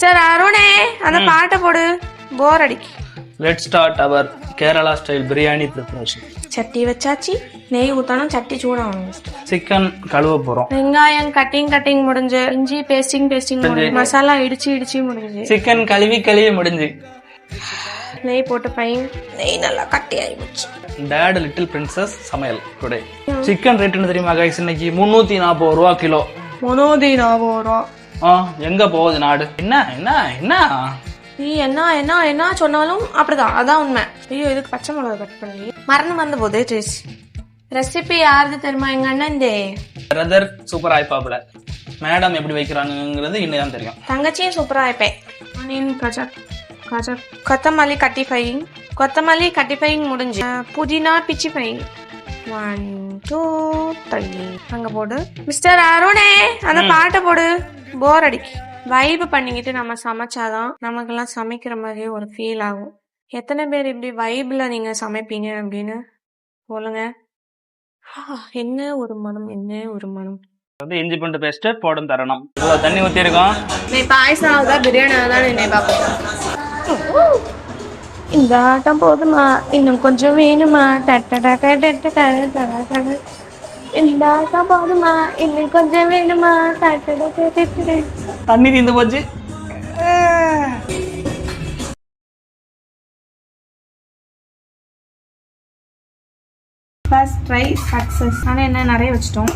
Mister அருணே அந்த பாட்டை போடு, போர் அடிக்கு. Let's start our Kerala style biryani preparation. சட்டி வச்சாச்சு, நெய் ஊத்தணும், சட்டி சூடாகணும். சிக்கன் கழுவ போறோம். வெங்காயம் கட்டிங் முடிஞ்சு, இஞ்சி பேஸ்டிங் முடிஞ்சு, மசாலா இடிச்சு முடிஞ்சு, சிக்கன் கழுவி முடிஞ்சு, நெய் போட்டு பையன் நெய் நல்லா கட்டி ஆயிடுச்சு. டேட் லிட்டில் பிரின்சஸ் சமையல் டுடே. சிக்கன் ரேட் என்ன தெரியுமா கைஸ்? இன்னைக்கு 340 ரூபா கிலோ. 340 ரூபா. எங்க போகுது நாடு? என்ன என்ன என்ன நீ என்ன சொன்னாலும் அப்படிதான், அதான் உண்மை. ஐயோ, இதுக்கு பச்சை மிளகா கட் பண்ணி மறந்து வந்த போதே டேஸ்ட். ரெசிபி யாருது தெரியுமா? எங்க அண்ணன் பிரதர் சூப்பர் ஆயிப்பாப்ல. மேடம் எப்படி வைக்கிறாங்கிறது இன்னும் தெரியும். தங்கச்சியும் சூப்பரா ஆயிப்பேன். கொத்தமல்லி கட்டி ஃபைங் முடிஞ்சு, புதினா பிச்சி ஃபைங். 1 2 3 அங்க போடு. மிஸ்டர் அருணே அந்த பாட்டை போடு, போர் அடிக்கு. வைப் பண்ணிக்கிட்டு நம்ம சமைச்சாதான் நமக்கெல்லாம் சமைக்கிற மாதிரியே ஒரு ஃபீல் ஆகும். எத்தனை பேர் இப்படி வைப்ல நீங்க சமைப்பீங்க அப்படின்னு சொல்லுங்க. என்ன ஒரு மனம். இஞ்சி பூண்டு பேஸ்ட் போடும் தரணும். இவ்வளவு தண்ணி ஊத்தி இருக்கோம். நீ பாயசம் ஆகுதா பிரியாணி ஆகுதான் என்னை பாப்பா. இந்த ஆட்டம் போதுமா, இன்னும் கொஞ்சம் வேணுமா? இந்த ஆட்டம் போதுமா, இன்னும் கொஞ்சம் வேணுமா? தண்ணி தீர்ந்து போச்சு. First try success. ஆனால் என்ன நிறைய வச்சிட்டோம்.